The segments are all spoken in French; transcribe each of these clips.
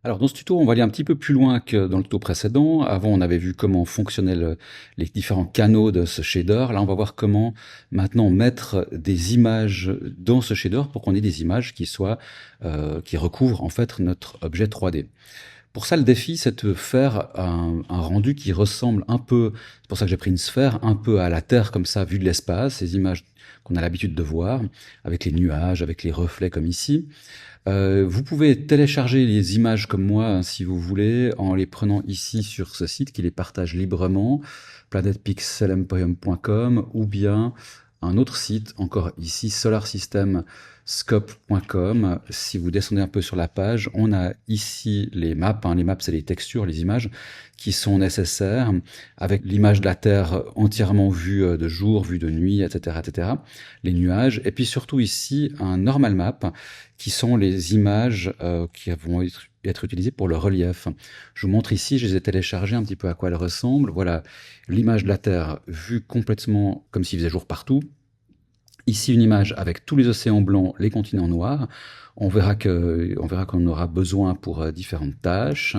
Alors dans ce tuto, on va aller un petit peu plus loin que dans le tuto précédent. Avant, on avait vu comment fonctionnaient les différents canaux de ce shader. Là, on va voir comment maintenant mettre des images dans ce shader pour qu'on ait des images qui recouvrent en fait notre objet 3D. Pour ça, le défi, c'est de faire un rendu qui ressemble un peu, c'est pour ça que j'ai pris une sphère, un peu à la Terre comme ça, vue de l'espace, ces images qu'on a l'habitude de voir, avec les nuages, avec les reflets comme ici. Vous pouvez télécharger les images comme moi, hein, si vous voulez, en les prenant ici sur ce site qui les partage librement, planetpixelemporium.com, ou bien un autre site, encore ici, solarsystemscope.com. Si vous descendez un peu sur la page, on a ici les maps. Les maps, c'est les textures, les images qui sont nécessaires, avec l'image de la Terre entièrement vue de jour, vue de nuit, etc., etc., les nuages, et puis surtout ici, un normal map, qui sont les images qui vont être utilisées pour le relief. Je vous montre ici, je les ai téléchargées un petit peu à quoi elles ressemblent. Voilà l'image de la Terre vue complètement comme s'il faisait jour partout. Ici, une image avec tous les océans blancs, les continents noirs. On verra qu'on aura besoin pour différentes tâches.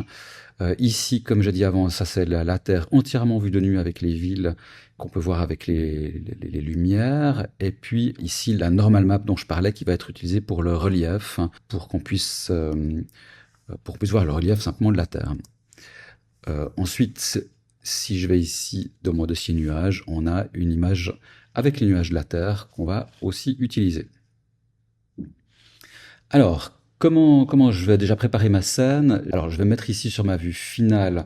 Ici, comme j'ai dit avant, ça c'est la Terre entièrement vue de nuit avec les villes qu'on peut voir avec les lumières. Et puis ici, la normal map dont je parlais qui va être utilisée pour le relief, pour qu'on puisse voir le relief simplement de la Terre. Ensuite, si je vais ici dans mon dossier nuages, on a une image avec les nuages de la Terre qu'on va aussi utiliser. Alors, comment je vais déjà préparer ma scène? Alors, je vais mettre ici sur ma vue finale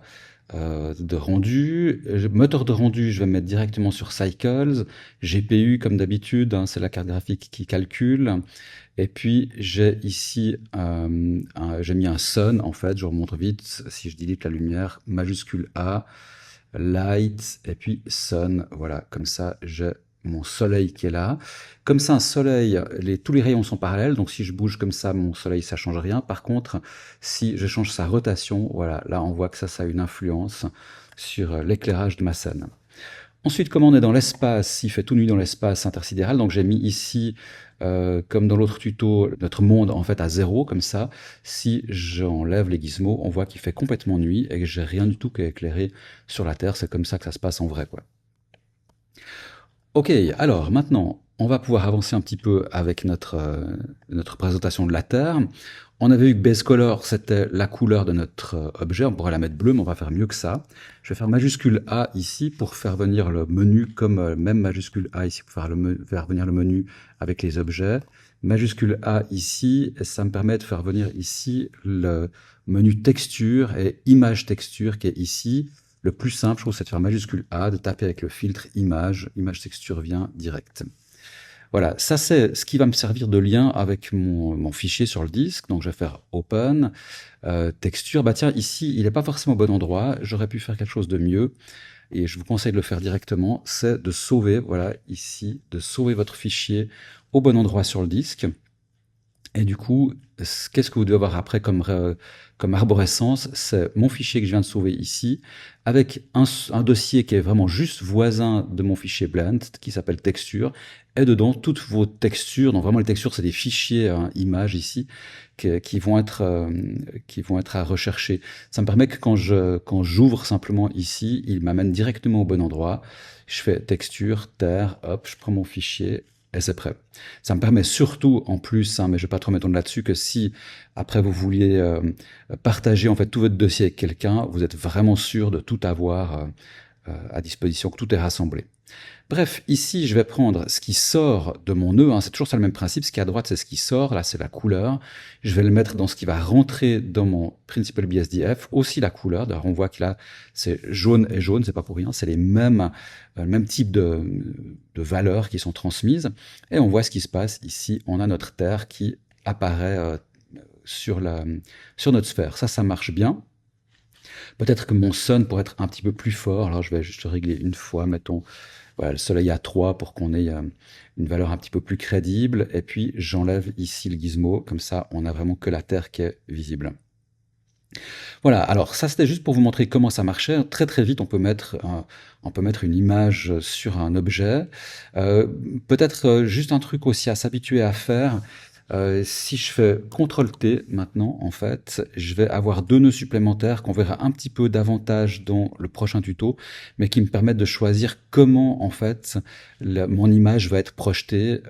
de rendu. Moteur de rendu, je vais mettre directement sur Cycles. GPU, comme d'habitude, hein, c'est la carte graphique qui calcule. Et puis, j'ai ici, j'ai mis un sun, en fait, je remonte vite. Si je delete la lumière, majuscule A, light, et puis sun. Voilà, comme ça, j'ai mon soleil qui est là. Comme ça, un soleil, tous les rayons sont parallèles, donc si je bouge comme ça, mon soleil, ça change rien. Par contre, si je change sa rotation, voilà, là, on voit que ça a une influence sur l'éclairage de ma scène. Ensuite, comme on est dans l'espace, il fait tout nuit dans l'espace intersidéral, donc j'ai mis ici, comme dans l'autre tuto, notre monde en fait à 0, comme ça. Si j'enlève les gizmos, on voit qu'il fait complètement nuit et que j'ai rien du tout qui est éclairé sur la Terre. C'est comme ça que ça se passe en vrai, quoi. Ok, alors maintenant, on va pouvoir avancer un petit peu avec notre présentation de la Terre. On avait vu que base color, c'était la couleur de notre objet. On pourrait la mettre bleue, mais on va faire mieux que ça. Je vais faire majuscule A ici pour faire venir le menu, comme même majuscule A ici pour faire venir le menu avec les objets. Majuscule A ici, et ça me permet de faire venir ici le menu texture et image texture qui est ici. Le plus simple, je trouve, c'est de faire majuscule A, de taper avec le filtre image, image texture vient direct. Voilà, ça c'est ce qui va me servir de lien avec mon fichier sur le disque. Donc je vais faire open, texture. Bah tiens, ici, il n'est pas forcément au bon endroit. J'aurais pu faire quelque chose de mieux. Et je vous conseille de le faire directement. C'est de sauver, voilà, ici, de sauver votre fichier au bon endroit sur le disque. Et du coup, qu'est-ce que vous devez avoir après comme arborescence? C'est mon fichier que je viens de sauver ici, avec un dossier qui est vraiment juste voisin de mon fichier blend, qui s'appelle texture, et dedans toutes vos textures. Donc vraiment les textures, c'est des fichiers images ici qui vont être à rechercher. Ça me permet que quand j'ouvre simplement ici, il m'amène directement au bon endroit. Je fais texture, terre, hop, je prends mon fichier et c'est prêt. Ça me permet surtout, en plus, hein, mais je ne vais pas trop m'étendre là-dessus, que si après vous vouliez partager en fait tout votre dossier avec quelqu'un, vous êtes vraiment sûr de tout avoir à disposition, que tout est rassemblé. Bref, ici, je vais prendre ce qui sort de mon nœud, hein, c'est toujours ça le même principe, ce qui est à droite, c'est ce qui sort, là, c'est la couleur. Je vais le mettre dans ce qui va rentrer dans mon Principal BSDF, aussi la couleur. D'ailleurs, on voit que là, c'est jaune et jaune, c'est pas pour rien, c'est les mêmes, même type de valeurs qui sont transmises. Et on voit ce qui se passe ici, on a notre Terre qui apparaît sur notre sphère. Ça marche bien. Peut-être que mon sun pourrait être un petit peu plus fort, alors je vais juste régler une fois, mettons, voilà, le soleil à 3 pour qu'on ait une valeur un petit peu plus crédible. Et puis j'enlève ici le gizmo, comme ça on a vraiment que la Terre qui est visible. Voilà, alors ça c'était juste pour vous montrer comment ça marchait. Très très vite on peut mettre une image sur un objet. Peut-être juste un truc aussi à s'habituer à faire. Si je fais CTRL-T maintenant, en fait, je vais avoir 2 nœuds supplémentaires qu'on verra un petit peu davantage dans le prochain tuto, mais qui me permettent de choisir comment, en fait, mon image va être projetée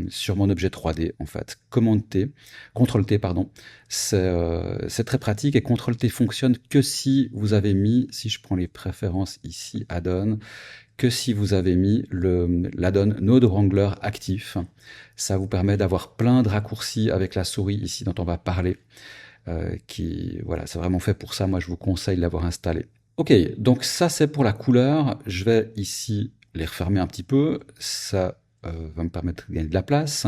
sur mon objet 3D, en fait. Commande-T, CTRL-T, pardon. C'est très pratique et CTRL-T fonctionne que si vous avez mis, si je prends les préférences ici, add-on, que si vous avez mis l'add-on Node Wrangler actif. Ça vous permet d'avoir plein de raccourcis avec la souris ici dont on va parler. Voilà, c'est vraiment fait pour ça. Moi, je vous conseille de l'avoir installé. Ok, donc ça c'est pour la couleur. Je vais ici les refermer un petit peu. Ça va me permettre de gagner de la place.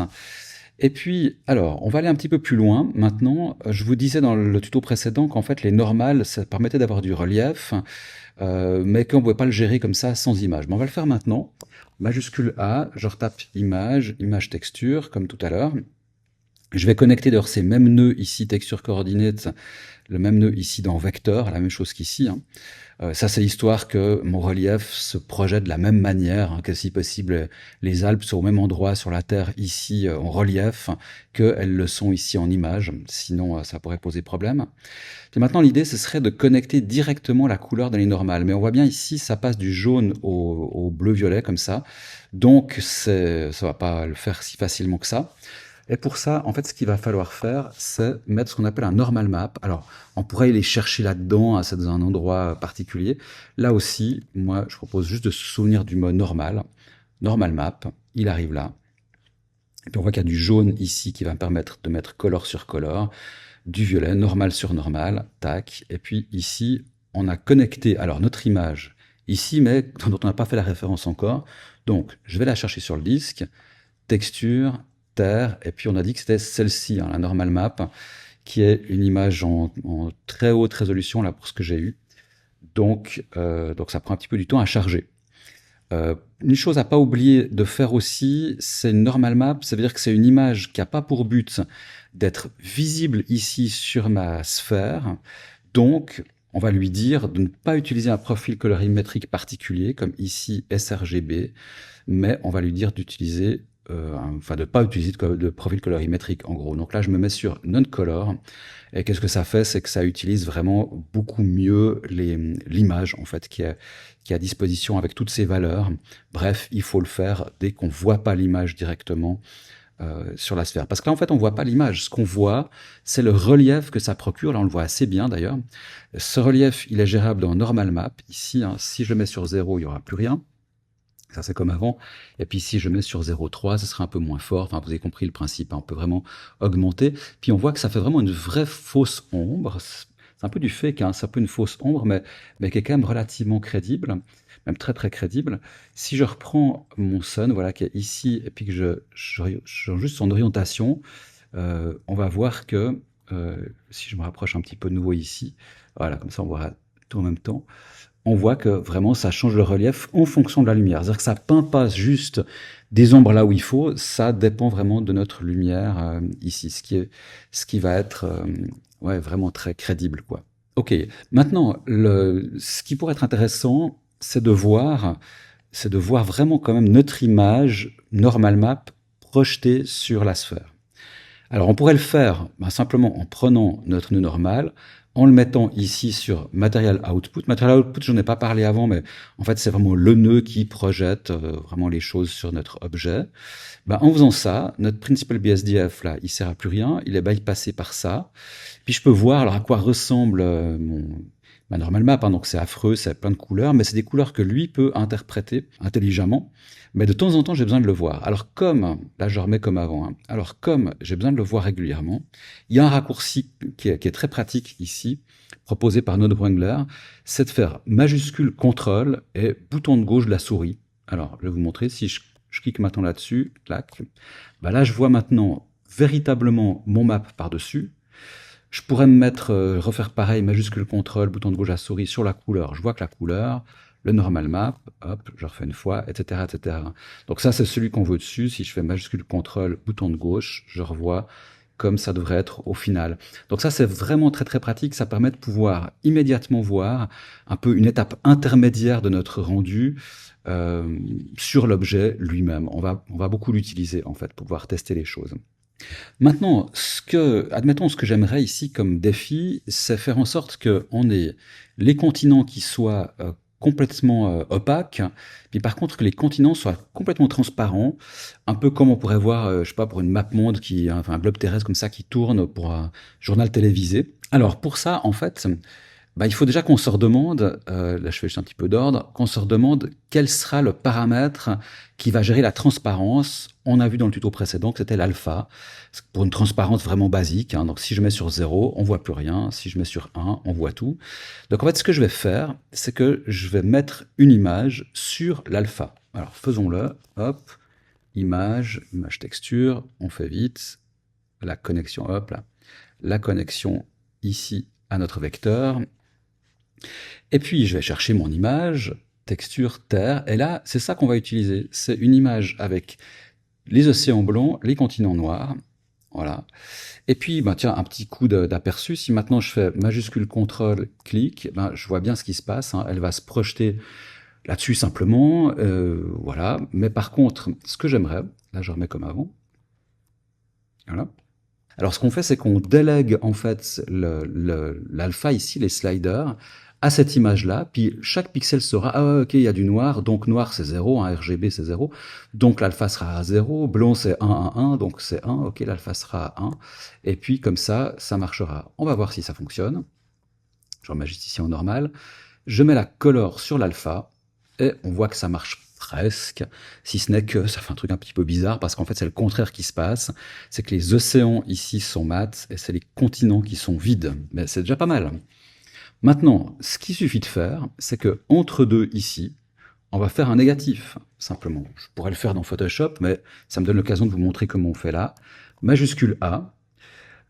Et puis, alors, on va aller un petit peu plus loin. Maintenant, je vous disais dans le tuto précédent qu'en fait, les normales, ça permettait d'avoir du relief, mais qu'on ne pouvait pas le gérer comme ça sans image. Mais on va le faire maintenant. Majuscule A, je retape image, image texture, comme tout à l'heure. Je vais connecter d'ailleurs ces mêmes nœuds ici, texture coordinate, le même nœud ici dans vecteur, la même chose qu'ici. Ça, c'est l'histoire que mon relief se projette de la même manière, que si possible, les Alpes sont au même endroit sur la Terre ici en relief qu'elles le sont ici en image. Sinon, ça pourrait poser problème. Et maintenant, l'idée, ce serait de connecter directement la couleur dans les normales. Mais on voit bien ici, ça passe du jaune au bleu-violet comme ça. Donc, ça va pas le faire si facilement que ça. Et pour ça, en fait, ce qu'il va falloir faire, c'est mettre ce qu'on appelle un normal map. Alors, on pourrait les chercher là-dedans, c'est dans un endroit particulier. Là aussi, moi, je propose juste de se souvenir du mot normal. Normal map, il arrive là. Et puis on voit qu'il y a du jaune ici qui va me permettre de mettre color sur color, du violet, normal sur normal, tac. Et puis ici, on a connecté alors notre image ici, mais dont on n'a pas fait la référence encore. Donc, je vais la chercher sur le disque, texture, terre, et puis on a dit que c'était celle-ci, hein, la normal map, qui est une image en très haute résolution là pour ce que j'ai eu. Donc ça prend un petit peu du temps à charger. Une chose à pas oublier de faire aussi, c'est une normal map, ça veut dire que c'est une image qui n'a pas pour but d'être visible ici sur ma sphère. Donc, on va lui dire de ne pas utiliser un profil colorimétrique particulier, comme ici sRGB, mais on va lui dire d'utiliser, enfin de ne pas utiliser de profil colorimétrique en gros. Donc là, je me mets sur non-color, et qu'est-ce que ça fait? C'est que ça utilise vraiment beaucoup mieux l'image en fait qui est à disposition avec toutes ces valeurs. Bref, il faut le faire dès qu'on voit pas l'image directement sur la sphère. Parce que là, en fait, on voit pas l'image. Ce qu'on voit, c'est le relief que ça procure. Là, on le voit assez bien, d'ailleurs. Ce relief, il est gérable dans Normal Map. Ici, hein, si je mets sur 0, il y aura plus rien. Ça, c'est comme avant. Et puis, si je mets sur 0,3, ce sera un peu moins fort. Enfin, vous avez compris le principe. Hein. On peut vraiment augmenter. Puis, on voit que ça fait vraiment une vraie fausse ombre. C'est un peu du fake, hein. C'est un peu une fausse ombre, mais qui est quand même relativement crédible. Même très, très crédible. Si je reprends mon sun, voilà, qui est ici, et puis que je change juste son orientation, on va voir que, si je me rapproche un petit peu de nouveau ici, voilà, comme ça, on voit tout en même temps, on voit que vraiment ça change le relief en fonction de la lumière. C'est-à-dire que ça peint pas juste des ombres là où il faut, ça dépend vraiment de notre lumière ici, ce qui va être ouais, vraiment très crédible, quoi. Ok, maintenant, ce qui pourrait être intéressant, c'est de voir vraiment quand même notre image normal map projetée sur la sphère. Alors on pourrait le faire simplement en prenant notre nœud normal, en le mettant ici sur Material Output. Material Output, j'en ai pas parlé avant, mais en fait c'est vraiment le nœud qui projette vraiment les choses sur notre objet. En faisant ça, notre Principal BSDF, là, il sert à plus rien, il est bypassé par ça. Puis je peux voir alors à quoi ressemble ma normal map, hein, donc c'est affreux, c'est plein de couleurs, mais c'est des couleurs que lui peut interpréter intelligemment. Mais de temps en temps, j'ai besoin de le voir. Alors comme, là je remets comme avant, hein, alors comme j'ai besoin de le voir régulièrement, il y a un raccourci qui est très pratique ici, proposé par Node Wrangler, c'est de faire majuscule CTRL et bouton de gauche de la souris. Alors, je vais vous montrer, si je clique maintenant là-dessus, clac, là je vois maintenant véritablement mon map par-dessus. Je pourrais me mettre, refaire pareil, majuscule CTRL, bouton de gauche à la souris sur la couleur. Je vois que la couleur, le normal map, hop, je refais une fois, etc., etc. Donc ça, c'est celui qu'on veut dessus. Si je fais majuscule CTRL, bouton de gauche, je revois comme ça devrait être au final. Donc ça, c'est vraiment très très pratique. Ça permet de pouvoir immédiatement voir un peu une étape intermédiaire de notre rendu sur l'objet lui-même. On va beaucoup l'utiliser en fait pour pouvoir tester les choses. Maintenant, admettons, ce que j'aimerais ici comme défi, c'est faire en sorte qu'on ait les continents qui soient complètement opaques, puis par contre que les continents soient complètement transparents, un peu comme on pourrait voir, je sais pas, pour une map monde enfin un globe terrestre comme ça qui tourne pour un journal télévisé. Alors pour ça, en fait, bah, il faut déjà qu'on se redemande, là je fais juste un petit peu d'ordre, qu'on se redemande quel sera le paramètre qui va gérer la transparence. On a vu dans le tuto précédent que c'était l'alpha, pour une transparence vraiment basique, hein. Donc si je mets sur 0, on voit plus rien. Si je mets sur 1, on voit tout. Donc en fait, ce que je vais faire, c'est que je vais mettre une image sur l'alpha. Alors faisons-le, hop, image texture, on fait vite, la connexion, hop là, la connexion ici à notre vecteur. Et puis, je vais chercher mon image, texture, terre, et là, c'est ça qu'on va utiliser. C'est une image avec les océans blancs, les continents noirs, voilà. Et puis, ben, tiens, un petit coup d'aperçu, si maintenant je fais majuscule contrôle, clic, ben, je vois bien ce qui se passe, hein. Elle va se projeter là-dessus simplement, voilà. Mais par contre, ce que j'aimerais, là je remets comme avant, voilà. Alors ce qu'on fait, c'est qu'on délègue en fait l'alpha ici, les sliders, à cette image-là, puis chaque pixel sera, ah ok, il y a du noir, donc noir c'est 0, hein, RGB c'est 0, donc l'alpha sera à 0, blanc c'est 1, 1, 1, donc c'est 1, ok, l'alpha sera à 1, et puis comme ça marchera. On va voir si ça fonctionne. Je remets juste ici en normal. Je mets la color sur l'alpha, et on voit que ça marche presque, si ce n'est que ça fait un truc un petit peu bizarre, parce qu'en fait c'est le contraire qui se passe, c'est que les océans ici sont mat, et c'est les continents qui sont vides, mais c'est déjà pas mal. Maintenant, ce qu'il suffit de faire, c'est que entre deux ici, on va faire un négatif, simplement. Je pourrais le faire dans Photoshop, mais ça me donne l'occasion de vous montrer comment on fait là. Majuscule A,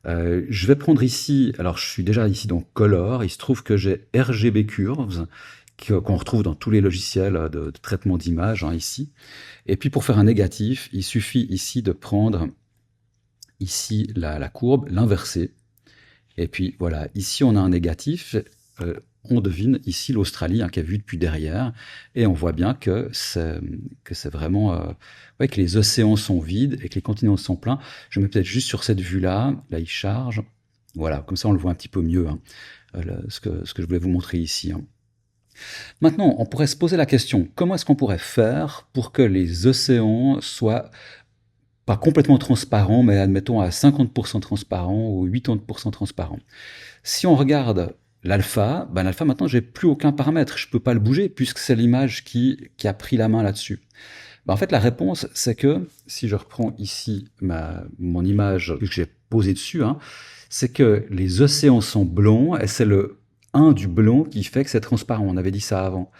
je vais prendre ici, alors je suis déjà ici dans Color, il se trouve que j'ai RGB Curves, qu'on retrouve dans tous les logiciels de traitement d'image, hein, ici. Et puis pour faire un négatif, il suffit ici de prendre ici la courbe, l'inverser. Et puis voilà, ici on a un négatif, on devine ici l'Australie, hein, qui est vue depuis derrière, et on voit bien que c'est vraiment, ouais, que les océans sont vides et que les continents sont pleins. Je mets peut-être juste sur cette vue-là, là il charge, voilà, comme ça on le voit un petit peu mieux, hein, ce que je voulais vous montrer ici, hein. Maintenant, on pourrait se poser la question, comment est-ce qu'on pourrait faire pour que les océans soient pas complètement transparents, mais admettons à 50% transparents ou 80% transparents? Si on regarde l'alpha, ben l'alpha maintenant j'ai plus aucun paramètre, je peux pas le bouger puisque c'est l'image qui a pris la main là-dessus. Ben, en fait la réponse c'est que, si je reprends ici mon image que j'ai posée dessus, hein, c'est que les océans sont blancs et c'est le 1 du blanc qui fait que c'est transparent, on avait dit ça avant.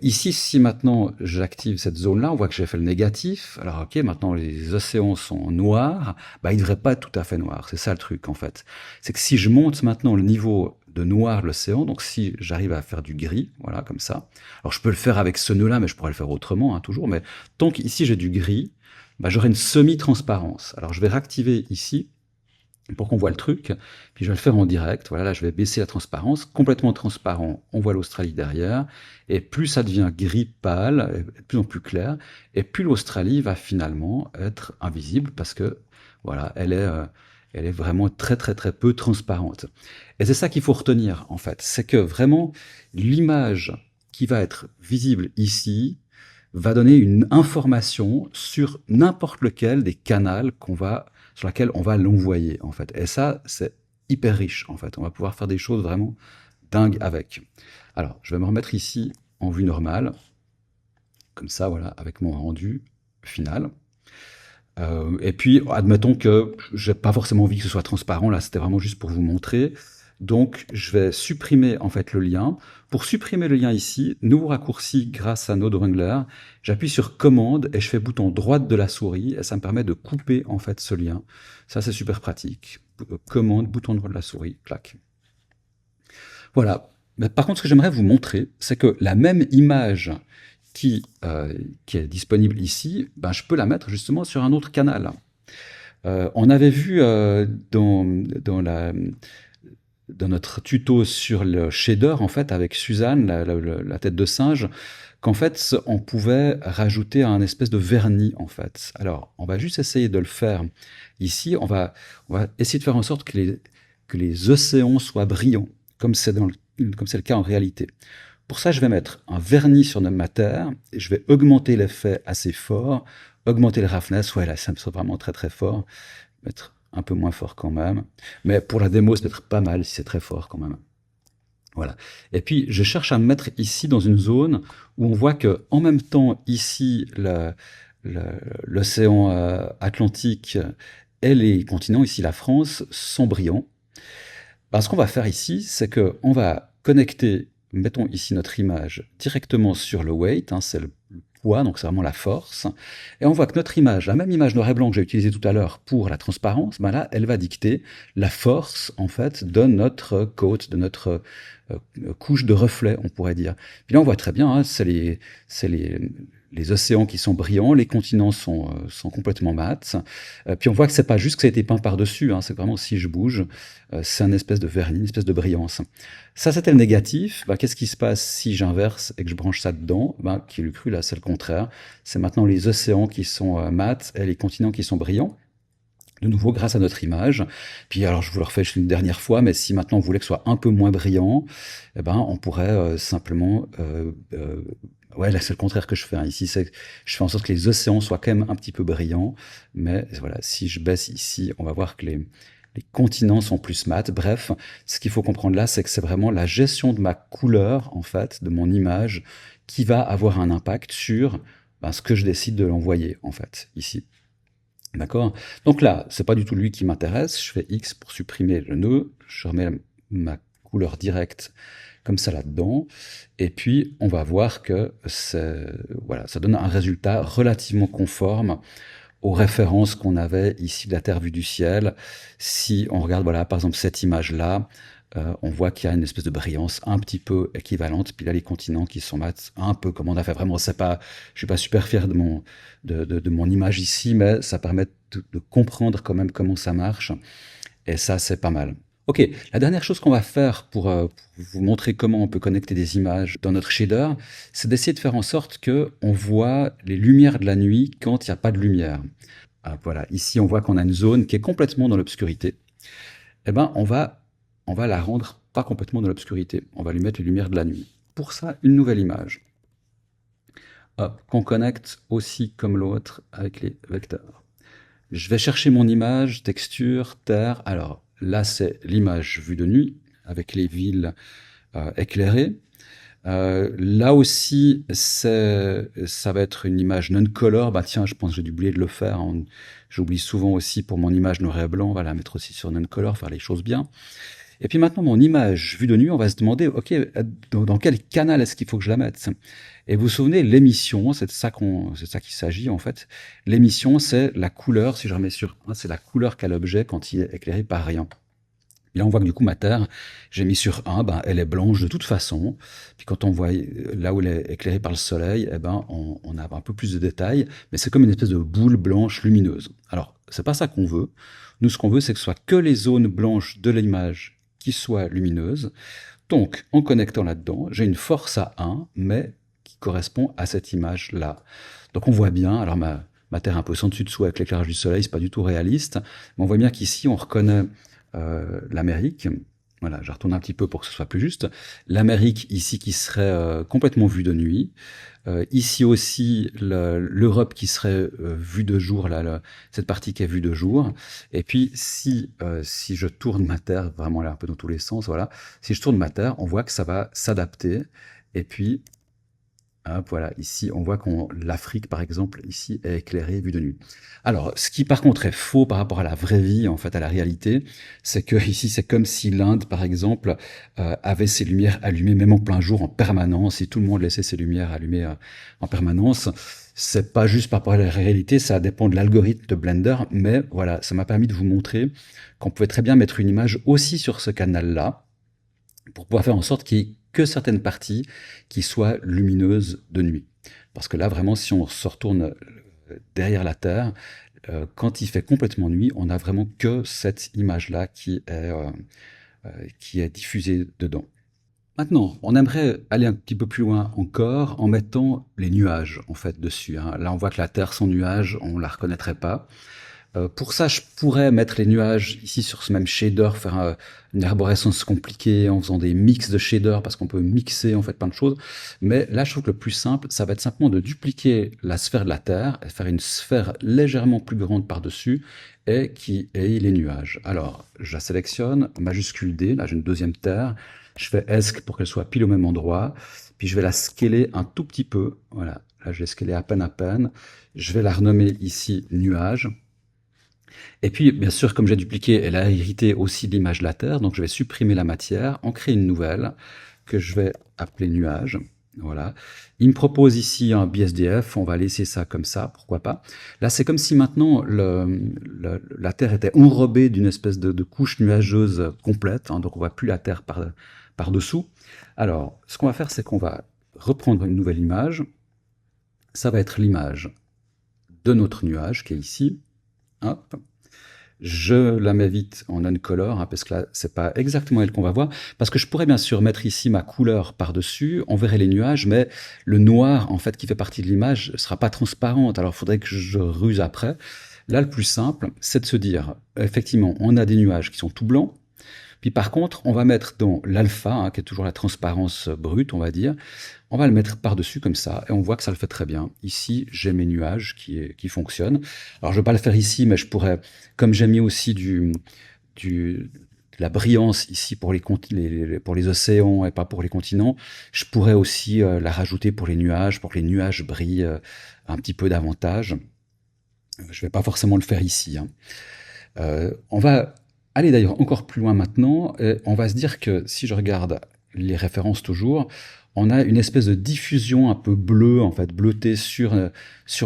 Ici, si maintenant j'active cette zone-là, on voit que j'ai fait le négatif. Alors ok, maintenant les océans sont noirs, bah, ils ne devraient pas être tout à fait noirs. C'est ça le truc en fait. C'est que si je monte maintenant le niveau de noir de l'océan, donc si j'arrive à faire du gris, voilà, comme ça. Alors je peux le faire avec ce nœud-là, mais je pourrais le faire autrement, hein, toujours. Mais tant qu'ici j'ai du gris, bah, j'aurai une semi-transparence. Alors je vais réactiver ici pour qu'on voit le truc, puis je vais le faire en direct. Voilà, là je vais baisser la transparence, complètement transparent, on voit l'Australie derrière, et plus ça devient gris pâle, de plus en plus clair, et plus l'Australie va finalement être invisible, parce que voilà, elle est vraiment très très très peu transparente. Et c'est ça qu'il faut retenir en fait, c'est que vraiment l'image qui va être visible ici va donner une information sur n'importe lequel des canaux sur laquelle on va l'envoyer, en fait. Et ça, c'est hyper riche, en fait. On va pouvoir faire des choses vraiment dingues avec. Alors, je vais me remettre ici en vue normale, comme ça, voilà, avec mon rendu final. Et puis, admettons que j'ai pas forcément envie que ce soit transparent. Là, c'était vraiment juste pour vous montrer. Donc, je vais supprimer en fait le lien. Pour supprimer le lien ici, nouveau raccourci grâce à Node Wrangler, j'appuie sur commande et je fais bouton droite de la souris et ça me permet de couper en fait ce lien. Ça, c'est super pratique. Commande, bouton droit de la souris, clac. Voilà. Mais par contre, ce que j'aimerais vous montrer, c'est que la même image qui est disponible ici, ben, je peux la mettre justement sur un autre canal. On avait vu dans dans notre tuto sur le shader, en fait, avec Suzanne, la tête de singe, qu'en fait, on pouvait rajouter un espèce de vernis, en fait. Alors, on va juste essayer de le faire ici. On va essayer de faire en sorte que les océans soient brillants, comme c'est le cas en réalité. Pour ça, je vais mettre un vernis sur ma terre, et je vais augmenter l'effet assez fort, augmenter le roughness, ouais, là, ça me semble vraiment très très fort, mettre un peu moins fort quand même, mais pour la démo, c'est peut-être pas mal si c'est très fort quand même. Voilà. Et puis, je cherche à me mettre ici dans une zone où on voit que, en même temps, ici, l'océan Atlantique et les continents, ici la France, sont brillants. Ben, ce qu'on va faire ici, c'est que on va connecter, mettons ici notre image directement sur le weight, hein, c'est le poids, donc c'est vraiment la force. Et on voit que notre image, la même image noir et blanc que j'ai utilisée tout à l'heure pour la transparence, ben là, elle va dicter la force, en fait, de notre coat, de notre couche de reflet, on pourrait dire. Puis là, on voit très bien, hein, c'est les océans qui sont brillants, les continents sont complètement mats. Puis on voit que c'est pas juste que ça a été peint par-dessus, hein, c'est vraiment si je bouge, c'est un espèce de vernis, une espèce de brillance. Ça, c'était le négatif. Ben, qu'est-ce qui se passe si j'inverse et que je branche ça dedans? Ben, qui l'eût cru, là, c'est le contraire. C'est maintenant les océans qui sont mats et les continents qui sont brillants. De nouveau, grâce à notre image. Puis alors, je vous le refais une dernière fois, mais si maintenant on voulait que ce soit un peu moins brillant, eh ben, on pourrait simplement... ouais, là, c'est le contraire que je fais, hein. Ici, je fais en sorte que les océans soient quand même un petit peu brillants. Mais voilà, si je baisse ici, on va voir que les continents sont plus mat. Bref, ce qu'il faut comprendre là, c'est que c'est vraiment la gestion de ma couleur, en fait, de mon image, qui va avoir un impact sur ben, ce que je décide de l'envoyer, en fait, ici. D'accord? Donc là, c'est pas du tout lui qui m'intéresse. Je fais X pour supprimer le nœud. Je remets ma couleur directe comme ça là-dedans. Et puis, on va voir que voilà, ça donne un résultat relativement conforme aux références qu'on avait ici de la Terre vue du ciel. Si on regarde, voilà, par exemple, cette image-là, on voit qu'il y a une espèce de brillance un petit peu équivalente. Puis là, les continents qui sont mats, un peu comme on a fait. Vraiment, c'est pas, je suis pas super fier de mon image ici, mais ça permet de comprendre quand même comment ça marche. Et ça, c'est pas mal. Ok, la dernière chose qu'on va faire pour vous montrer comment on peut connecter des images dans notre shader, c'est d'essayer de faire en sorte que on voit les lumières de la nuit quand il n'y a pas de lumière. Ah, voilà, ici on voit qu'on a une zone qui est complètement dans l'obscurité. Eh ben, on va la rendre pas complètement dans l'obscurité. On va lui mettre les lumières de la nuit. Pour ça, une nouvelle image. Hop, qu'on connecte aussi comme l'autre avec les vecteurs. Je vais chercher mon image, texture, terre. Alors là, c'est l'image vue de nuit avec les villes éclairées. Là aussi, ça va être une image non-color. Bah tiens, je pense que j'ai oublié de le faire. J'oublie souvent aussi pour mon image noir et blanc. On va la mettre aussi sur non-color, faire les choses bien. Et puis maintenant, mon image vue de nuit, on va se demander, ok, dans quel canal est-ce qu'il faut que je la mette? Et vous vous souvenez, l'émission, c'est de ça qu'il s'agit en fait. L'émission, c'est la couleur, si je remets sur 1, c'est la couleur qu'a l'objet quand il est éclairé par rien. Et là, on voit que du coup, ma Terre, j'ai mis sur 1, ben, elle est blanche de toute façon. Puis quand on voit là où elle est éclairée par le soleil, eh ben, on a un peu plus de détails, mais c'est comme une espèce de boule blanche lumineuse. Alors, c'est pas ça qu'on veut. Nous, ce qu'on veut, c'est que ce soit que les zones blanches de l'image qui soient lumineuses. Donc, en connectant là-dedans, j'ai une force à 1, mais qui correspond à cette image-là. Donc, on voit bien, alors ma Terre un peu sans dessus-dessous avec l'éclairage du soleil, c'est pas du tout réaliste, mais on voit bien qu'ici, on reconnaît l'Amérique. Voilà, je retourne un petit peu pour que ce soit plus juste. L'Amérique ici qui serait complètement vue de nuit. Ici aussi l'Europe qui serait vue de jour, cette partie qui est vue de jour. Et puis si je tourne ma Terre, vraiment là un peu dans tous les sens, voilà. Si je tourne ma Terre, on voit que ça va s'adapter. Et puis hop, voilà, ici, on voit qu'on l'Afrique, par exemple, ici, est éclairée, vue de nuit. Alors, ce qui, par contre, est faux par rapport à la vraie vie, en fait, à la réalité, c'est que ici, c'est comme si l'Inde, par exemple, avait ses lumières allumées, même en plein jour, en permanence, si tout le monde laissait ses lumières allumées en permanence. C'est pas juste par rapport à la réalité, ça dépend de l'algorithme de Blender, mais voilà, ça m'a permis de vous montrer qu'on pouvait très bien mettre une image aussi sur ce canal-là, pour pouvoir faire en sorte qu'il n'y ait que certaines parties qui soient lumineuses de nuit. Parce que là, vraiment, si on se retourne derrière la Terre, quand il fait complètement nuit, on n'a vraiment que cette image-là qui est qui est diffusée dedans. Maintenant, on aimerait aller un petit peu plus loin encore en mettant les nuages en fait dessus, hein. Là, on voit que la Terre sans nuages, on la reconnaîtrait pas. Pour ça, je pourrais mettre les nuages ici sur ce même shader, faire une arborescence compliquée en faisant des mix de shaders parce qu'on peut mixer en fait plein de choses. Mais là, je trouve que le plus simple, ça va être simplement de dupliquer la sphère de la Terre et faire une sphère légèrement plus grande par-dessus et qui ait les nuages. Alors, je la sélectionne, majuscule D, là j'ai une deuxième Terre. Je fais ESC pour qu'elle soit pile au même endroit. Puis je vais la scaler un tout petit peu. Voilà, là je vais scaler à peine. Je vais la renommer ici nuage. Et puis, bien sûr, comme j'ai dupliqué, elle a hérité aussi de l'image de la Terre, donc je vais supprimer la matière, en créer une nouvelle, que je vais appeler nuage. Voilà. Il me propose ici un BSDF, on va laisser ça comme ça, pourquoi pas. Là, c'est comme si maintenant la Terre était enrobée d'une espèce de couche nuageuse complète, hein, donc on voit plus la Terre par-dessous. Alors, ce qu'on va faire, c'est qu'on va reprendre une nouvelle image. Ça va être l'image de notre nuage qui est ici. Hop. Je la mets vite en uncolor, hein, parce que là, c'est pas exactement elle qu'on va voir, parce que je pourrais bien sûr mettre ici ma couleur par-dessus, on verrait les nuages, mais le noir, en fait, qui fait partie de l'image, sera pas transparente, alors il faudrait que je ruse après. Là, le plus simple, c'est de se dire, effectivement, on a des nuages qui sont tout blancs, puis par contre, on va mettre dans l'alpha, hein, qui est toujours la transparence brute, on va dire, on va le mettre par-dessus comme ça, et on voit que ça le fait très bien. Ici, j'ai mes nuages qui fonctionnent. Alors, je ne vais pas le faire ici, mais je pourrais, comme j'ai mis aussi de la brillance ici pour pour les océans et pas pour les continents, je pourrais aussi la rajouter pour que les nuages brillent un petit peu davantage. Je ne vais pas forcément le faire ici, hein. On va aller d'ailleurs encore plus loin maintenant, et on va se dire que si je regarde les références toujours, on a une espèce de diffusion un peu bleue, en fait, bleutée sur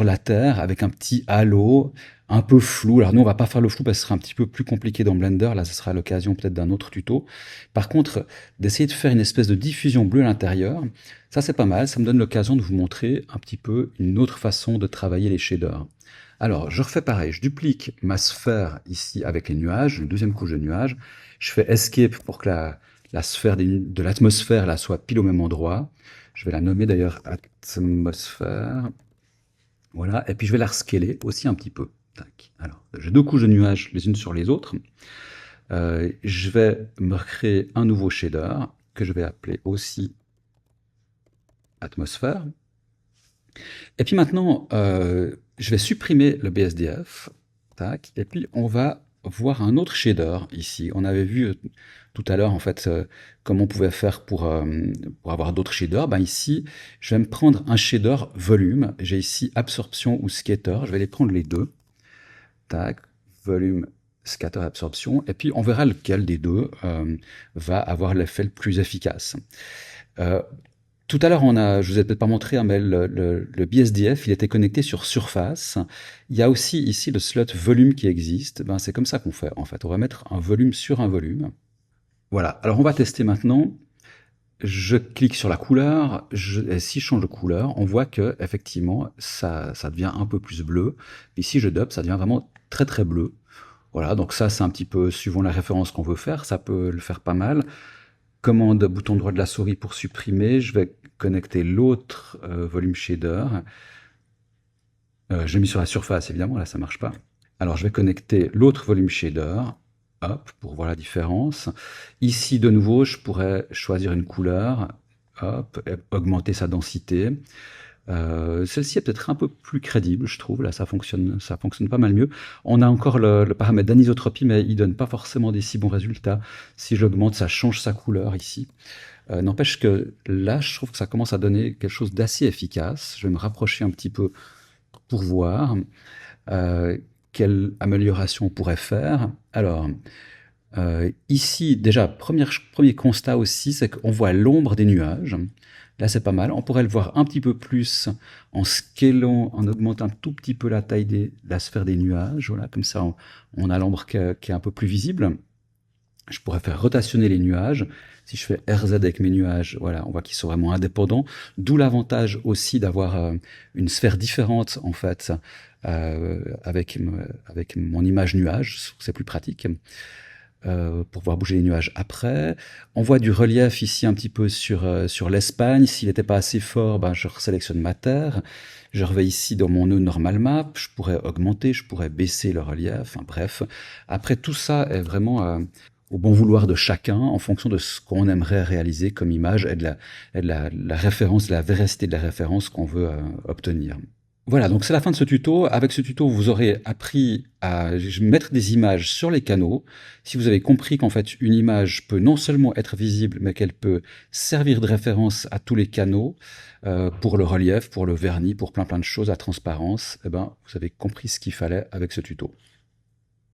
la Terre, avec un petit halo un peu flou. Alors nous, on va pas faire le flou parce que ce sera un petit peu plus compliqué dans Blender. Là, ce sera l'occasion peut-être d'un autre tuto. Par contre, d'essayer de faire une espèce de diffusion bleue à l'intérieur, ça c'est pas mal. Ça me donne l'occasion de vous montrer un petit peu une autre façon de travailler les shaders. Alors, je refais pareil, je duplique ma sphère ici avec les nuages, une deuxième couche de nuages. Je fais Escape pour que la sphère de l'atmosphère là soit pile au même endroit. Je vais la nommer d'ailleurs atmosphère. Voilà, et puis je vais la rescaler aussi un petit peu. Tac. Alors, j'ai deux couches de nuages les unes sur les autres. Je vais me recréer un nouveau shader que je vais appeler aussi atmosphère. Et puis maintenant, je vais supprimer le BSDF, tac, et puis on va voir un autre shader ici. On avait vu tout à l'heure en fait comment on pouvait faire pour avoir d'autres shaders. Ben ici, je vais me prendre un shader volume. J'ai ici absorption ou scatter. Je vais les prendre les deux. Tac, volume, scatter, absorption. Et puis on verra lequel des deux va avoir l'effet le plus efficace. Tout à l'heure, je vous ai peut-être pas montré, hein, mais le BSDF, il était connecté sur surface. Il y a aussi ici le slot volume qui existe. Ben, c'est comme ça qu'on fait, en fait. On va mettre un volume sur un volume. Voilà. Alors, on va tester maintenant. Je clique sur la couleur. Et si je change de couleur, on voit que, effectivement, ça devient un peu plus bleu. Puis si je double, ça devient vraiment très, très bleu. Voilà. Donc ça, c'est un petit peu suivant la référence qu'on veut faire. Ça peut le faire pas mal. Commande bouton droit de la souris pour supprimer. Je vais connecter l'autre volume shader. Je l'ai mis sur la surface, évidemment, là ça marche pas. Alors je vais connecter l'autre volume shader, hop, pour voir la différence. Ici, de nouveau, je pourrais choisir une couleur, hop, et augmenter sa densité. Celle-ci est peut-être un peu plus crédible, je trouve. Là, ça fonctionne pas mal mieux. On a encore le paramètre d'anisotropie, mais il donne pas forcément des si bons résultats. Si j'augmente, ça change sa couleur ici. N'empêche que là, je trouve que ça commence à donner quelque chose d'assez efficace. Je vais me rapprocher un petit peu pour voir quelle amélioration on pourrait faire. Alors, ici, déjà, premier constat aussi, c'est qu'on voit l'ombre des nuages. Là, c'est pas mal. On pourrait le voir un petit peu plus en scalant, en augmentant un tout petit peu la taille de la sphère des nuages. Voilà, comme ça, on a l'ombre qui est un peu plus visible. Je pourrais faire rotationner les nuages. Si je fais RZ avec mes nuages, voilà, on voit qu'ils sont vraiment indépendants. D'où l'avantage aussi d'avoir une sphère différente, en fait, avec mon image nuage. C'est plus pratique. pour pouvoir bouger les nuages après. On voit du relief ici un petit peu sur l'Espagne. S'il n'était pas assez fort, ben, je sélectionne ma terre. Je reviens ici dans mon nœud normal map. Je pourrais augmenter, je pourrais baisser le relief. Enfin bref. Après, tout ça est vraiment au bon vouloir de chacun en fonction de ce qu'on aimerait réaliser comme image et de la référence, de la véracité de la référence qu'on veut obtenir. Voilà, donc c'est la fin de ce tuto. Avec ce tuto, vous aurez appris à mettre des images sur les canaux. Si vous avez compris qu'en fait, une image peut non seulement être visible, mais qu'elle peut servir de référence à tous les canaux, pour le relief, pour le vernis, pour plein de choses, la transparence, eh ben, vous avez compris ce qu'il fallait avec ce tuto.